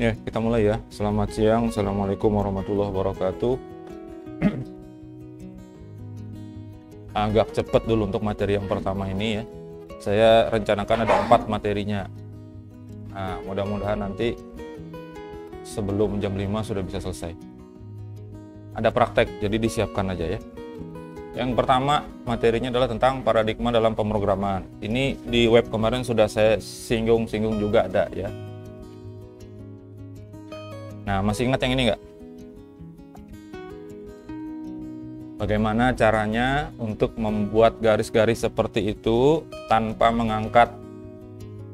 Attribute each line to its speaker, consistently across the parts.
Speaker 1: Ya, kita mulai ya. Selamat siang, Assalamualaikum warahmatullahi wabarakatuh. Agak cepat dulu untuk materi yang pertama ini ya. Saya rencanakan ada 4 materinya. Nah, mudah-mudahan nanti sebelum jam 5 sudah bisa selesai. Ada praktek, jadi disiapkan aja ya. Yang pertama materinya adalah tentang paradigma dalam pemrograman. Ini di web kemarin sudah saya singgung-singgung juga ada ya. Nah, masih ingat yang ini nggak? Bagaimana caranya untuk membuat garis-garis seperti itu tanpa mengangkat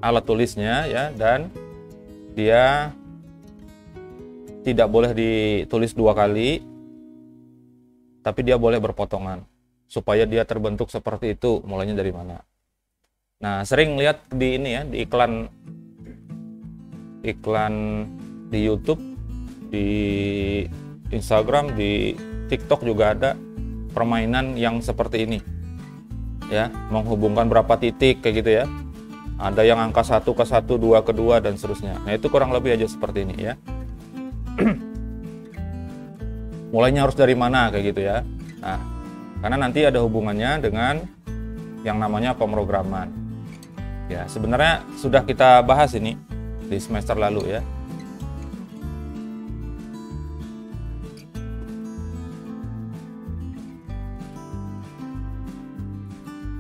Speaker 1: alat tulisnya ya, dan dia tidak boleh ditulis 2 kali, tapi dia boleh berpotongan supaya dia terbentuk seperti itu. Mulainya dari mana? Nah, sering lihat di ini ya, di iklan di YouTube, di Instagram, di TikTok juga ada permainan yang seperti ini ya, menghubungkan berapa titik kayak gitu ya. Ada yang angka 1 ke 1, 2 ke 2 dan seterusnya. Nah, itu kurang lebih aja seperti ini ya. Mulainya harus dari mana kayak gitu ya. Nah, karena nanti ada hubungannya dengan yang namanya pemrograman. Ya, sebenarnya sudah kita bahas ini di semester lalu ya.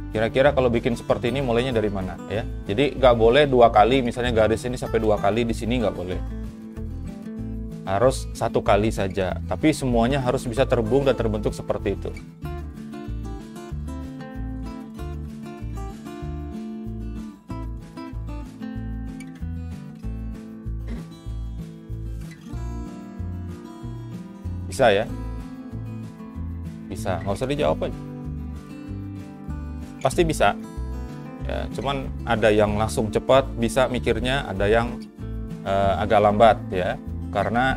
Speaker 1: Kira-kira kalau bikin seperti ini mulainya dari mana ya? Jadi nggak boleh 2 kali, misalnya garis ini sampai 2 kali di sini nggak boleh. Harus 1 kali saja. Tapi semuanya harus bisa terhubung dan terbentuk seperti itu. Bisa ya? Bisa. Nggak usah dijawab aja. Pasti bisa ya, cuman ada yang langsung cepat bisa mikirnya, ada yang agak lambat ya, karena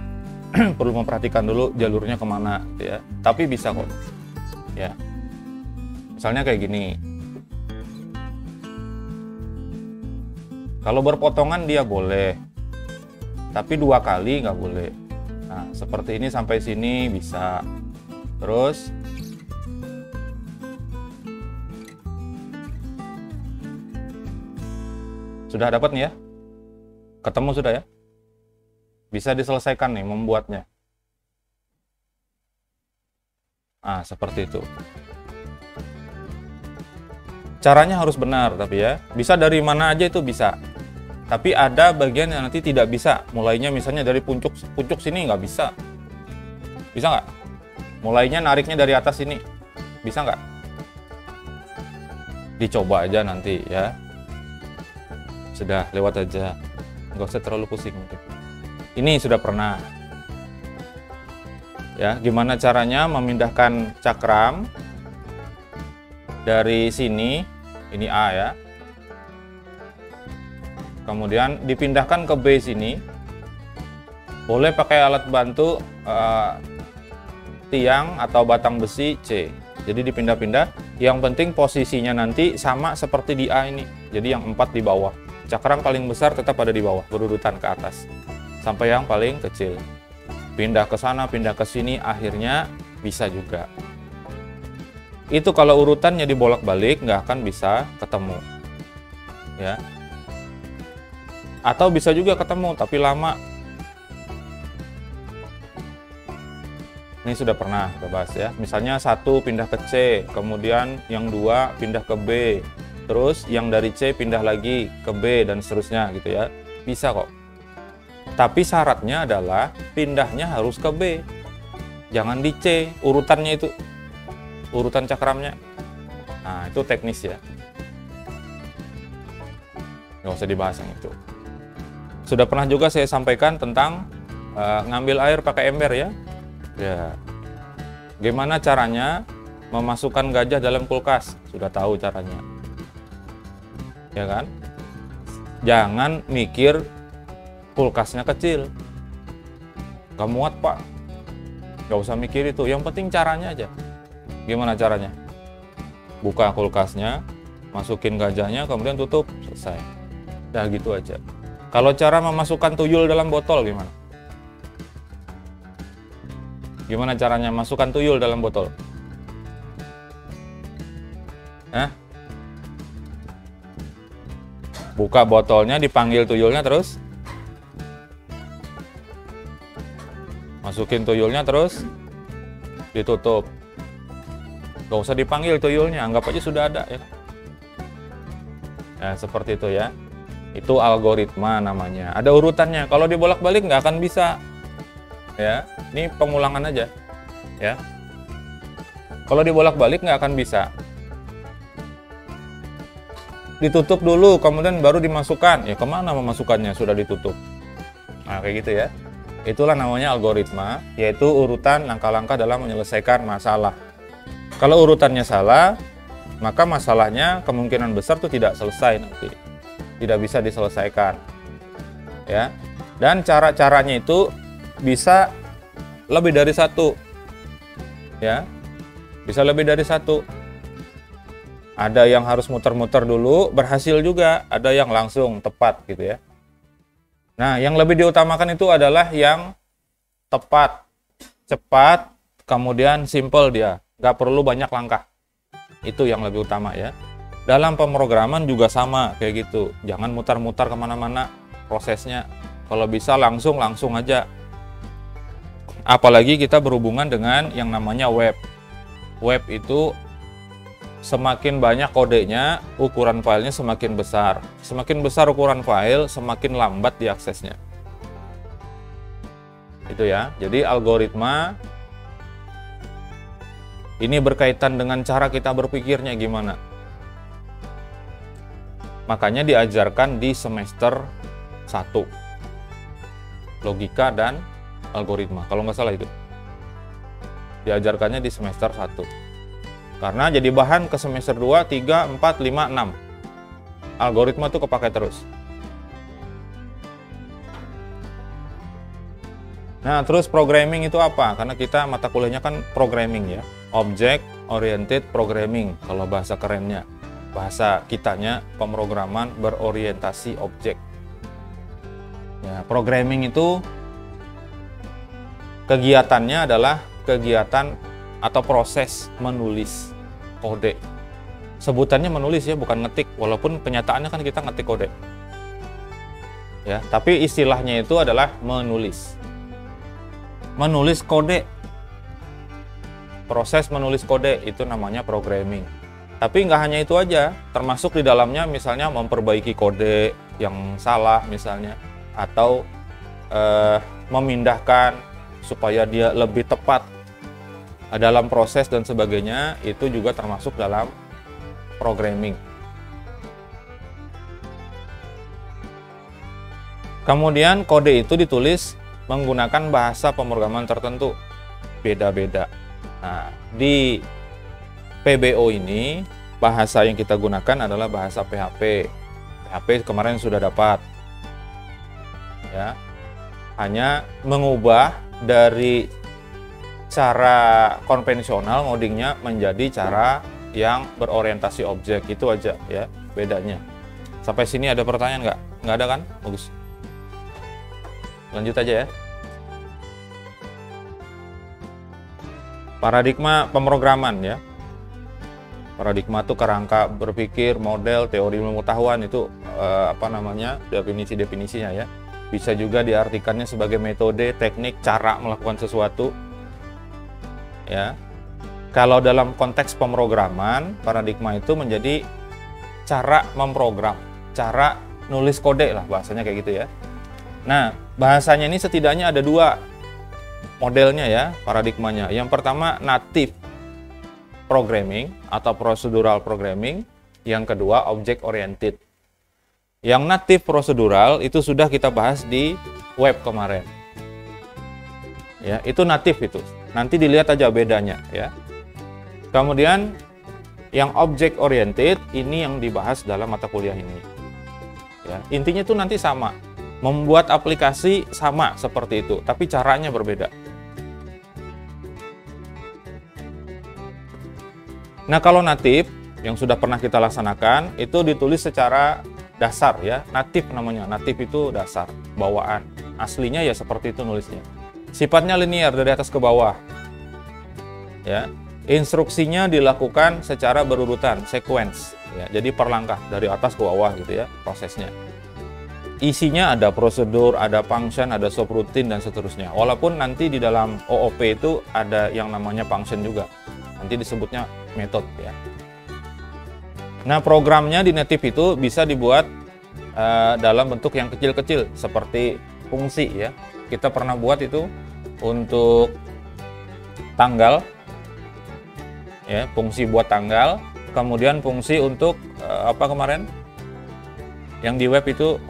Speaker 1: perlu memperhatikan dulu jalurnya kemana ya, tapi bisa kok ya. Misalnya kayak gini, kalau berpotongan dia boleh, tapi 2 kali nggak boleh. Nah, seperti ini sampai sini bisa. Terus sudah dapat nih ya? Ketemu sudah ya? Bisa diselesaikan nih membuatnya. Ah, seperti itu. Caranya harus benar tapi ya. Bisa dari mana aja itu bisa. Tapi ada bagian yang nanti tidak bisa. Mulainya misalnya dari puncuk sini nggak bisa. Bisa nggak? Mulainya nariknya dari atas sini. Bisa nggak? Dicoba aja nanti ya. Sudah lewat aja, nggak usah terlalu pusing. Ini sudah pernah ya, gimana caranya memindahkan cakram dari sini, ini A ya, kemudian dipindahkan ke B sini. Boleh pakai alat bantu tiang atau batang besi C, jadi dipindah-pindah. Yang penting posisinya nanti sama seperti di A ini, jadi yang 4 di bawah. Cakram paling besar tetap ada di bawah, berurutan ke atas sampai yang paling kecil. Pindah ke sana, pindah ke sini, akhirnya bisa juga. Itu kalau urutannya dibolak-balik nggak akan bisa ketemu ya. Atau bisa juga ketemu tapi lama. Ini sudah pernah kita bahas ya. Misalnya 1 pindah ke C, kemudian yang 2 pindah ke B, terus yang dari C pindah lagi ke B dan seterusnya gitu ya. Bisa kok. Tapi syaratnya adalah pindahnya harus ke B. Jangan di C, urutannya itu. Urutan cakramnya. Nah, itu teknis ya. Nggak usah dibahas yang itu. Sudah pernah juga saya sampaikan tentang ngambil air pakai ember ya. Ya. Gimana caranya memasukkan gajah dalam kulkas? Sudah tahu caranya. Ya kan? Jangan mikir kulkasnya kecil, gak muat pak, gak usah mikir itu, yang penting caranya aja. Gimana caranya? Buka kulkasnya, masukin gajahnya, kemudian tutup, selesai. Dah gitu aja. Kalau cara memasukkan tuyul dalam botol gimana? Gimana caranya masukkan tuyul dalam botol? Hah? Buka botolnya, dipanggil tuyulnya, terus masukin tuyulnya, terus ditutup. Gak usah dipanggil tuyulnya, anggap aja sudah ada ya. Nah, seperti itu ya. Itu algoritma namanya. Ada urutannya. Kalau dibolak-balik nggak akan bisa. Ya, ini pengulangan aja. Ya. Kalau dibolak-balik nggak akan bisa. Ditutup dulu, kemudian baru dimasukkan. Ya, kemana memasukkannya? Sudah ditutup. Nah, kayak gitu ya. Itulah namanya algoritma, yaitu urutan langkah-langkah dalam menyelesaikan masalah. Kalau urutannya salah, maka masalahnya kemungkinan besar tuh tidak selesai nanti. Tidak bisa diselesaikan. Ya. Dan cara-caranya itu bisa lebih dari satu. Ya. Bisa lebih dari satu. Ada yang harus muter-muter dulu, berhasil juga. Ada yang langsung tepat gitu ya. Nah, yang lebih diutamakan itu adalah yang tepat, cepat, kemudian simple dia. Nggak perlu banyak langkah. Itu yang lebih utama ya. Dalam pemrograman juga sama kayak gitu. Jangan mutar-mutar kemana-mana prosesnya. Kalau bisa langsung aja. Apalagi kita berhubungan dengan yang namanya web. Web itu semakin banyak kodenya, ukuran filenya semakin besar. Semakin besar ukuran file, semakin lambat diaksesnya. Itu ya. Jadi algoritma ini berkaitan dengan cara kita berpikirnya gimana. Makanya diajarkan di semester 1. Logika dan algoritma. Kalau nggak salah itu. Diajarkannya di semester 1. Karena jadi bahan ke semester 2, 3, 4, 5, 6. Algoritma tuh kepake terus. Nah, terus programming itu apa? Karena kita mata kuliahnya kan programming ya. Object Oriented Programming kalau bahasa kerennya. Bahasa kitanya pemrograman berorientasi objek. Ya, programming itu kegiatannya adalah kegiatan atau proses menulis kode. Sebutannya menulis ya, bukan ngetik. Walaupun kenyataannya kan kita ngetik kode. Ya, tapi istilahnya itu adalah menulis. Menulis kode. Proses menulis kode itu namanya programming. Tapi nggak hanya itu aja, termasuk di dalamnya misalnya memperbaiki kode yang salah misalnya, atau memindahkan supaya dia lebih tepat dalam proses dan sebagainya, itu juga termasuk dalam programming. Kemudian kode itu ditulis menggunakan bahasa pemrograman tertentu, beda-beda. Nah, di PBO ini bahasa yang kita gunakan adalah bahasa PHP. PHP kemarin sudah dapat. Ya. Hanya mengubah dari cara konvensional ngodingnya menjadi cara yang berorientasi objek, itu aja ya bedanya. Sampai sini ada pertanyaan nggak? Nggak ada kan? Bagus. Lanjut aja ya. Paradigma pemrograman ya. Paradigma itu kerangka berpikir, model, teori pengetahuan, itu definisi-definisinya ya. Bisa juga diartikannya sebagai metode, teknik, cara melakukan sesuatu. Ya. Kalau dalam konteks pemrograman, paradigma itu menjadi cara memprogram, cara nulis kode lah bahasanya kayak gitu ya. Nah, bahasanya ini setidaknya ada dua modelnya ya, paradigmanya. Yang pertama native programming atau procedural programming, yang kedua object oriented. Yang native procedural itu sudah kita bahas di web kemarin. Ya, itu native itu. Nanti dilihat aja bedanya ya. Kemudian yang object oriented ini yang dibahas dalam mata kuliah ini. Ya, intinya itu nanti sama. Membuat aplikasi sama seperti itu, tapi caranya berbeda. Nah, kalau native yang sudah pernah kita laksanakan itu ditulis secara dasar ya, natif namanya. Natif itu dasar, bawaan. Aslinya ya seperti itu nulisnya. Sifatnya linear dari atas ke bawah. Ya. Instruksinya dilakukan secara berurutan, sequence ya. Jadi per langkah dari atas ke bawah gitu ya prosesnya. Isinya ada prosedur, ada function, ada subroutine dan seterusnya. Walaupun nanti di dalam OOP itu ada yang namanya function juga. Nanti disebutnya metode ya. Nah, programnya di native itu bisa dibuat dalam bentuk yang kecil-kecil seperti fungsi ya. Kita pernah buat itu untuk tanggal ya, fungsi buat tanggal, kemudian fungsi untuk apa kemarin? Yang di web itu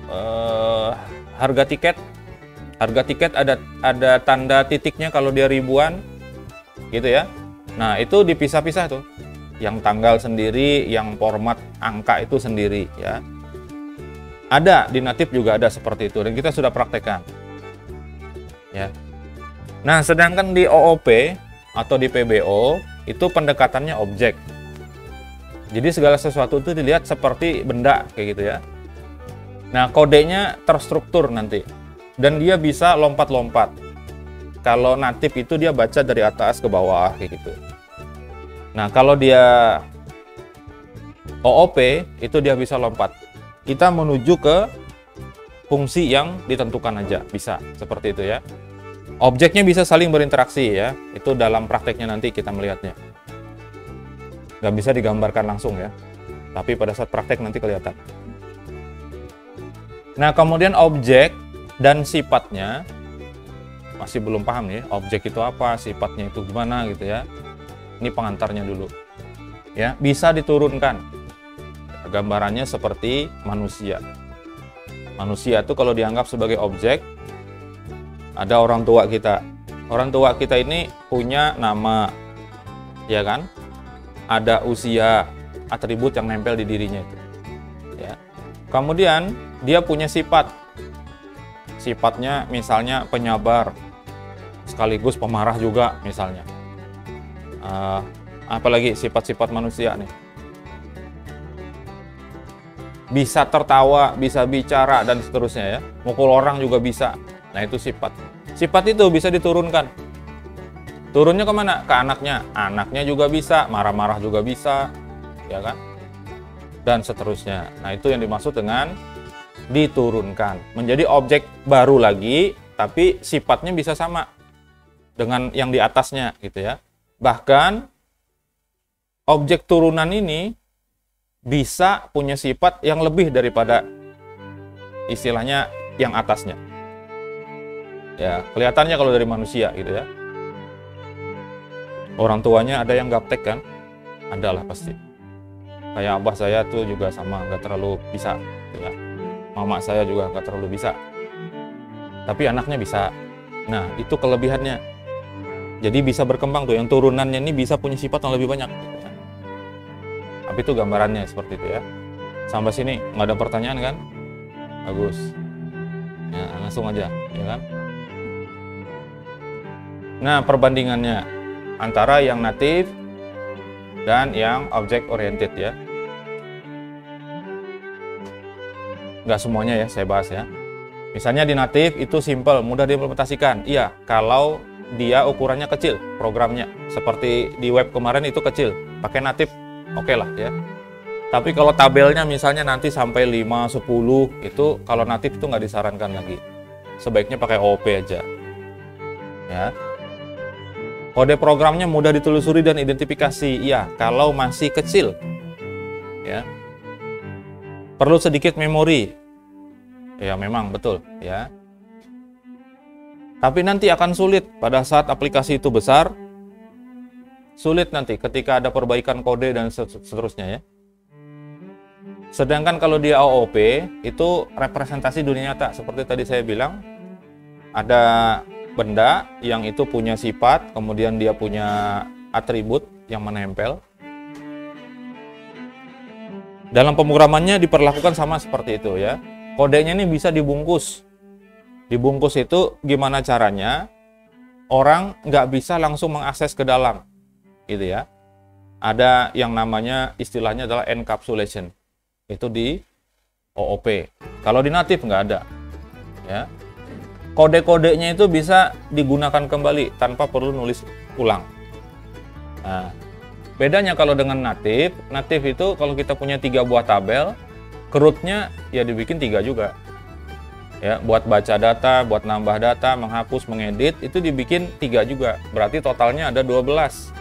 Speaker 1: harga tiket. Harga tiket ada tanda titiknya kalau dia ribuan gitu ya. Nah, itu dipisah-pisah tuh. Yang tanggal sendiri, yang format angka itu sendiri ya. Ada di native juga ada seperti itu dan kita sudah praktekkan. Ya. Nah, sedangkan di OOP atau di PBO itu pendekatannya objek. Jadi segala sesuatu itu dilihat seperti benda kayak gitu ya. Nah, kodenya terstruktur nanti. Dan dia bisa lompat-lompat. Kalau native itu dia baca dari atas ke bawah kayak gitu. Nah, kalau dia OOP itu dia bisa lompat. Kita menuju ke fungsi yang ditentukan aja, bisa seperti itu ya. Objeknya bisa saling berinteraksi ya. Itu dalam prakteknya nanti kita melihatnya. Nggak bisa digambarkan langsung ya. Tapi pada saat praktek nanti kelihatan. Nah, kemudian objek dan sifatnya masih belum paham nih, objek itu apa, sifatnya itu gimana gitu ya. Ini pengantarnya dulu. Ya, bisa diturunkan. Gambarannya seperti manusia. Manusia itu kalau dianggap sebagai objek, ada orang tua kita. Orang tua kita ini punya nama, ya kan? Ada usia, atribut yang nempel di dirinya itu. Ya. Kemudian dia punya sifat. Sifatnya misalnya penyabar, sekaligus pemarah juga misalnya. Apalagi sifat-sifat manusia nih. Bisa tertawa, bisa bicara dan seterusnya ya. Mukul orang juga bisa. Nah, itu sifat. Sifat itu bisa diturunkan. Turunnya kemana? Ke anaknya. Anaknya juga bisa, marah-marah juga bisa, ya kan? Dan seterusnya. Nah, itu yang dimaksud dengan diturunkan. Menjadi objek baru lagi, tapi sifatnya bisa sama dengan yang di atasnya gitu ya. Bahkan objek turunan ini bisa punya sifat yang lebih daripada istilahnya yang atasnya. Ya, kelihatannya kalau dari manusia gitu ya. Orang tuanya ada yang gaptek kan? Adalah pasti. Kayak abah saya tuh juga sama, nggak terlalu bisa. Ya. Mama saya juga nggak terlalu bisa. Tapi anaknya bisa. Nah, itu kelebihannya. Jadi bisa berkembang tuh. Yang turunannya ini bisa punya sifat yang lebih banyak. Tapi itu gambarannya seperti itu ya. Sampai sini nggak ada pertanyaan kan? Bagus. Ya, langsung aja, ya kan? Nah, perbandingannya antara yang native dan yang object oriented ya. Nggak semuanya ya saya bahas ya. Misalnya di native itu simple, mudah diimplementasikan. Iya, kalau dia ukurannya kecil, programnya. Seperti di web kemarin itu kecil, pakai native, oke lah ya. Tapi kalau tabelnya misalnya nanti sampai 5, 10, itu kalau native itu nggak disarankan lagi. Sebaiknya pakai OOP aja. Ya. Kode programnya mudah ditelusuri dan identifikasi. Iya, kalau masih kecil. Ya. Perlu sedikit memori. Ya, memang betul, ya. Tapi nanti akan sulit pada saat aplikasi itu besar. Sulit nanti ketika ada perbaikan kode dan seterusnya ya. Sedangkan kalau di OOP itu representasi dunia nyata seperti tadi saya bilang. Ada benda yang itu punya sifat, kemudian dia punya atribut yang menempel. Dalam pemrogramannya diperlakukan sama seperti itu ya. Kodenya ini bisa dibungkus. Dibungkus itu gimana caranya? Orang nggak bisa langsung mengakses ke dalam, gitu ya. Ada yang namanya istilahnya adalah encapsulation. Itu OOP. Kalau di native nggak ada. Ya. Kode-kodenya itu bisa digunakan kembali tanpa perlu nulis ulang. Nah, bedanya kalau dengan native itu kalau kita punya 3 buah tabel, CRUD-nya ya dibikin 3 juga. Ya, buat baca data, buat nambah data, menghapus, mengedit, itu dibikin 3 juga. Berarti totalnya ada 12.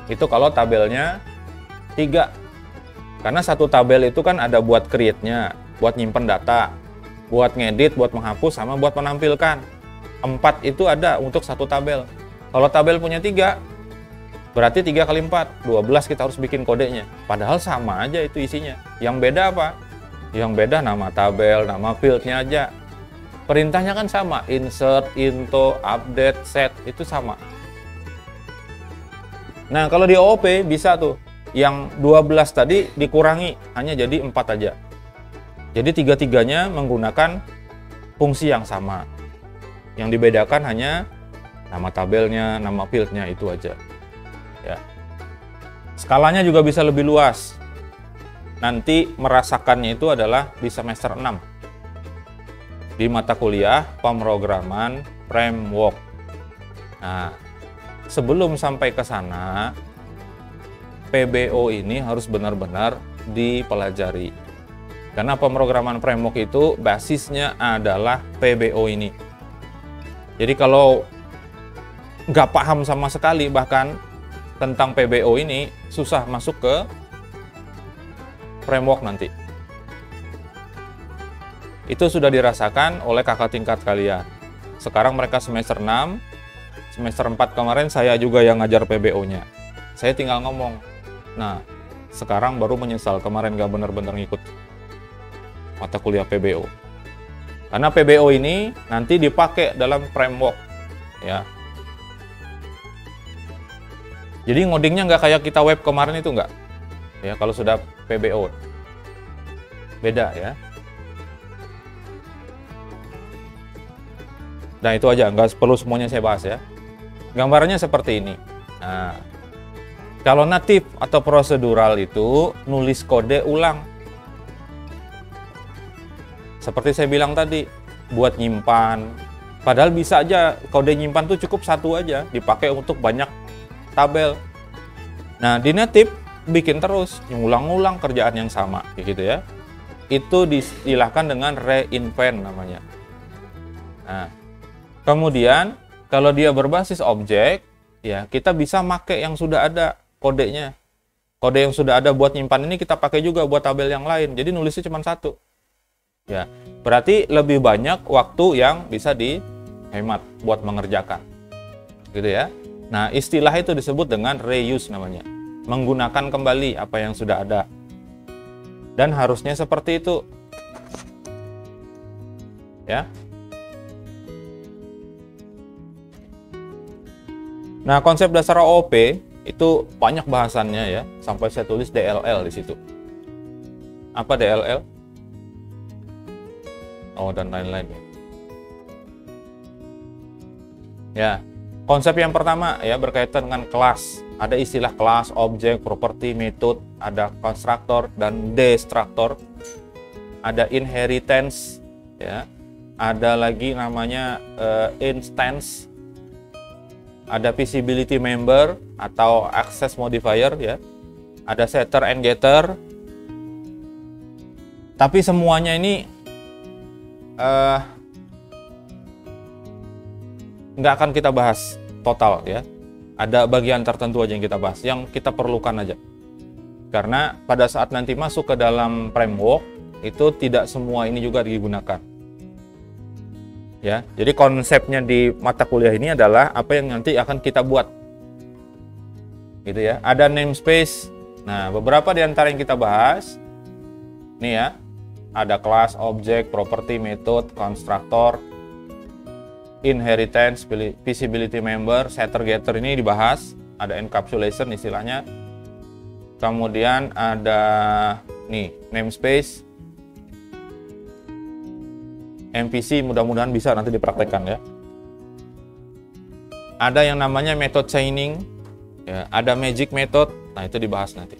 Speaker 1: Itu kalau tabelnya 3. Karena satu tabel itu kan ada buat create-nya, buat nyimpen data, buat ngedit, buat menghapus, sama buat menampilkan. 4 itu ada untuk satu tabel. Kalau tabel punya 3, berarti 3 kali 4, 12 kita harus bikin kodenya. Padahal sama aja itu isinya. Yang beda apa? Yang beda nama tabel, nama field-nya aja. Perintahnya kan sama, insert, into, update, set, itu sama. Nah, kalau di OOP bisa tuh, yang 12 tadi dikurangi, hanya jadi 4 aja. Jadi 3-3-nya menggunakan fungsi yang sama. Yang dibedakan hanya nama tabelnya, nama field-nya, itu aja. Ya. Skalanya juga bisa lebih luas. Nanti merasakannya itu adalah di semester 6. Di mata kuliah pemrograman framework. Nah, sebelum sampai ke sana, PBO ini harus benar-benar dipelajari. Karena pemrograman framework itu basisnya adalah PBO ini. Jadi kalau nggak paham sama sekali bahkan tentang PBO ini, susah masuk ke framework nanti. Itu sudah dirasakan oleh kakak tingkat kalian. Sekarang mereka semester 6, semester 4 kemarin saya juga yang ngajar PBO-nya. Saya tinggal ngomong. Nah, sekarang baru menyesal kemarin nggak benar-benar ngikut mata kuliah PBO. Karena PBO ini nanti dipakai dalam framework, ya. Jadi ngodingnya nggak kayak kita web kemarin itu nggak. Ya, kalau sudah PBO. Beda ya. Nah, itu aja, nggak perlu semuanya saya bahas ya. Gambarannya seperti ini. Nah, kalau native atau prosedural itu nulis kode ulang. Seperti saya bilang tadi, buat nyimpan. Padahal bisa aja kode nyimpan tuh cukup 1 aja, dipakai untuk banyak tabel. Nah, di native bikin terus, ngulang-ngulang kerjaan yang sama, gitu ya. Itu diistilahkan dengan reinvent namanya. Nah, kemudian kalau dia berbasis objek, ya kita bisa pakai yang sudah ada kodenya. Kode yang sudah ada buat nyimpan ini kita pakai juga buat tabel yang lain. Jadi nulisnya cuma 1. Ya, berarti lebih banyak waktu yang bisa dihemat buat mengerjakan. Gitu ya. Nah, istilah itu disebut dengan reuse namanya. Menggunakan kembali apa yang sudah ada. Dan harusnya seperti itu. Ya. Nah, konsep dasar OOP itu banyak bahasannya ya, sampai saya tulis DLL di situ. Apa DLL? Oh, dan lain-lain. Ya, konsep yang pertama ya berkaitan dengan kelas. Ada istilah kelas, objek, properti, method, ada constructor dan destructor. Ada inheritance ya. Ada lagi namanya instance. Ada visibility member atau access modifier ya. Ada setter and getter. Tapi semuanya ini nggak akan kita bahas total ya. Ada bagian tertentu aja yang kita bahas, yang kita perlukan aja. Karena pada saat nanti masuk ke dalam framework, itu tidak semua ini juga digunakan. Ya, jadi konsepnya di mata kuliah ini adalah apa yang nanti akan kita buat. Gitu ya. Ada namespace. Nah, beberapa di antara yang kita bahas nih ya. Ada kelas, objek, property, method, constructor, inheritance, visibility member, setter getter ini dibahas. Ada encapsulation istilahnya. Kemudian ada nih namespace, MVC, mudah-mudahan bisa nanti dipraktekkan ya. Ada yang namanya method chaining, ya, ada magic method. Nah, itu dibahas nanti.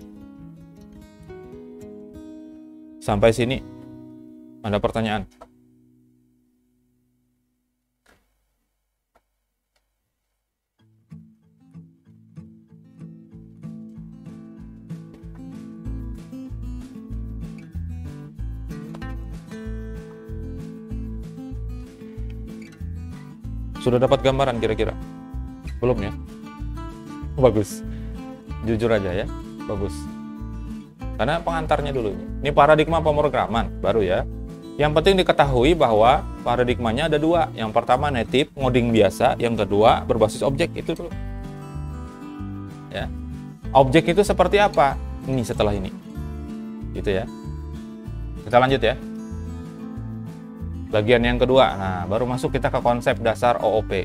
Speaker 1: Sampai sini Ada pertanyaan? Sudah dapat gambaran kira-kira? Belum ya? Bagus. Jujur aja ya, bagus. Karena pengantarnya dulu. Ini paradigma pemrograman baru ya. Yang penting diketahui bahwa paradigmanya ada dua. Yang pertama native, ngoding biasa. Yang kedua berbasis objek, itu dulu. Ya. Objek itu seperti apa? Ini setelah ini. Gitu ya. Kita lanjut ya. Bagian yang kedua. Nah, baru masuk kita ke konsep dasar OOP.